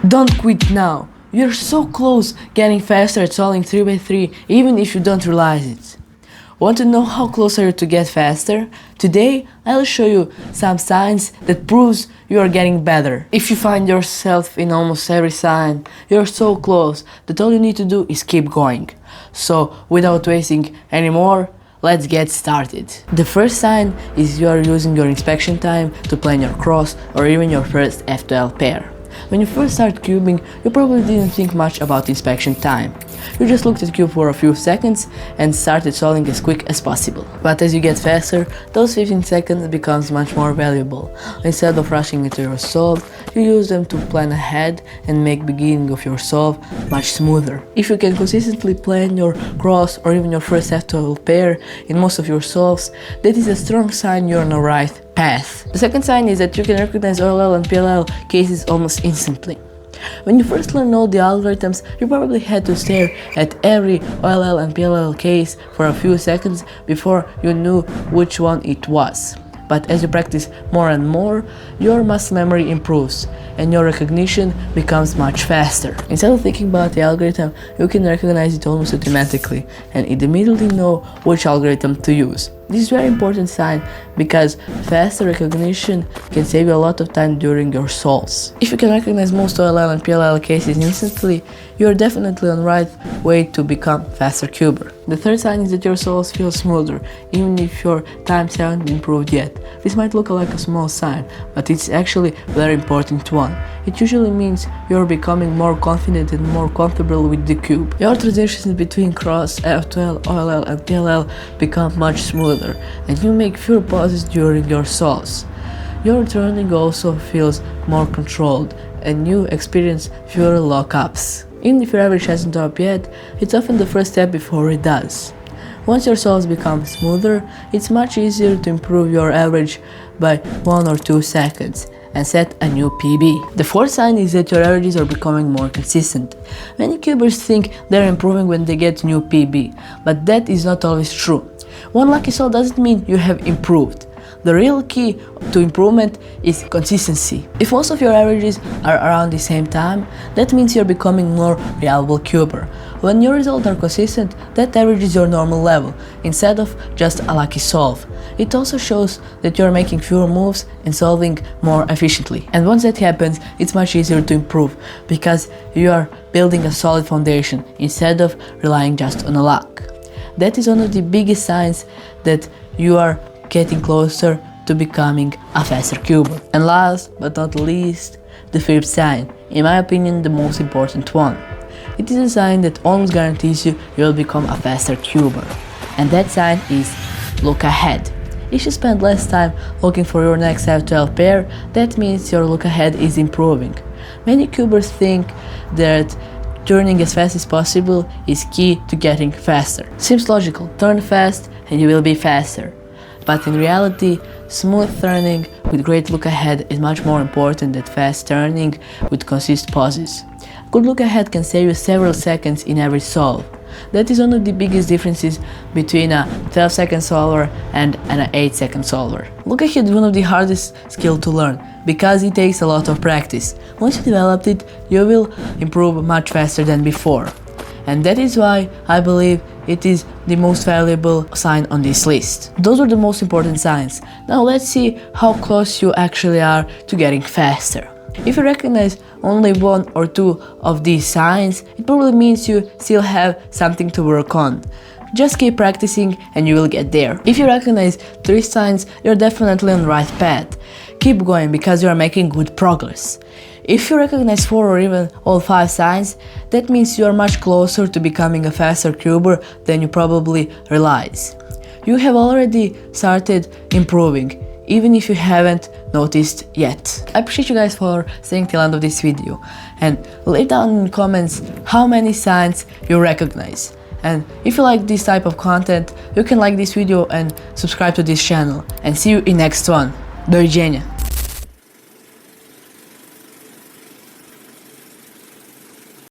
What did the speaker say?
Don't quit now. You're so close getting faster at solving 3x3 even if you don't realize it. Want to know how close are you to get faster? Today I'll show you some signs that proves you are getting better. If you find yourself in almost every sign, you're so close that all you need to do is keep going. So without wasting any more, let's get started. The first sign is you are using your inspection time to plan your cross or even your first F12 pair. When you first start cubing, you probably didn't think much about inspection time. You just looked at cube for a few seconds and started solving as quick as possible. But as you get faster, those 15 seconds becomes much more valuable. Instead of rushing into your solve, you use them to plan ahead and make beginning of your solve much smoother. If you can consistently plan your cross or even your first F12 pair in most of your solves, that is a strong sign you're on the right path. The second sign is that you can recognize OLL and PLL cases almost instantly. When you first learned all the algorithms, you probably had to stare at every OLL and PLL case for a few seconds before you knew which one it was. But as you practice more and more, your muscle memory improves and your recognition becomes much faster. Instead of thinking about the algorithm, you can recognize it almost automatically and immediately know which algorithm to use. This is a very important sign because faster recognition can save you a lot of time during your solves. If you can recognize most OLL and PLL cases instantly, you are definitely on the right way to become faster cuber. The third sign is that your solves feel smoother, even if your times haven't improved yet. This might look like a small sign, but it's actually a very important one. It usually means you're becoming more confident and more comfortable with the cube. Your transitions between cross, F12, OLL and PLL become much smoother, and you make fewer pauses during your solves. Your turning also feels more controlled, and you experience fewer lockups. Even if your average hasn't up yet, it's often the first step before it does. Once your solves become smoother, it's much easier to improve your average by 1 or 2 seconds and set a new PB. The fourth sign is that your averages are becoming more consistent. Many cubers think they're improving when they get new PB, but that is not always true. One lucky solve doesn't mean you have improved. The real key to improvement is consistency. If most of your averages are around the same time, that means you're becoming more reliable cuber. When your results are consistent, that average is your normal level, instead of just a lucky solve. It also shows that you're making fewer moves and solving more efficiently. And once that happens, it's much easier to improve, because you are building a solid foundation instead of relying just on a luck. That is one of the biggest signs that you are getting closer to becoming a faster cuber. And last but not least, the fifth sign, in my opinion the most important one. It is a sign that almost guarantees you will become a faster cuber. And that sign is look ahead. If you spend less time looking for your next F12 pair, that means your look ahead is improving. Many cubers think that turning as fast as possible is key to getting faster. Seems logical, turn fast and you will be faster. But in reality, smooth turning with great look ahead is much more important than fast turning with consistent pauses. Good look ahead can save you several seconds in every solve. That is one of the biggest differences between a 12-second solver and an 8-second solver. Look ahead is one of the hardest skills to learn because it takes a lot of practice. Once you developed it, you will improve much faster than before. And that is why I believe it is the most valuable sign on this list. Those are the most important signs. Now let's see how close you actually are to getting faster. If you recognize only 1 or 2 of these signs, it probably means you still have something to work on. Just keep practicing and you will get there. If you recognize 3 signs, you're definitely on the right path. Keep going because you are making good progress. If you recognize 4 or even all 5 signs, that means you are much closer to becoming a faster cuber than you probably realize. You have already started improving, even if you haven't noticed yet. I appreciate you guys for staying till the end of this video, and leave down in the comments how many signs you recognize. And if you like this type of content, you can like this video and subscribe to this channel. And see you in next one. Do Virginia.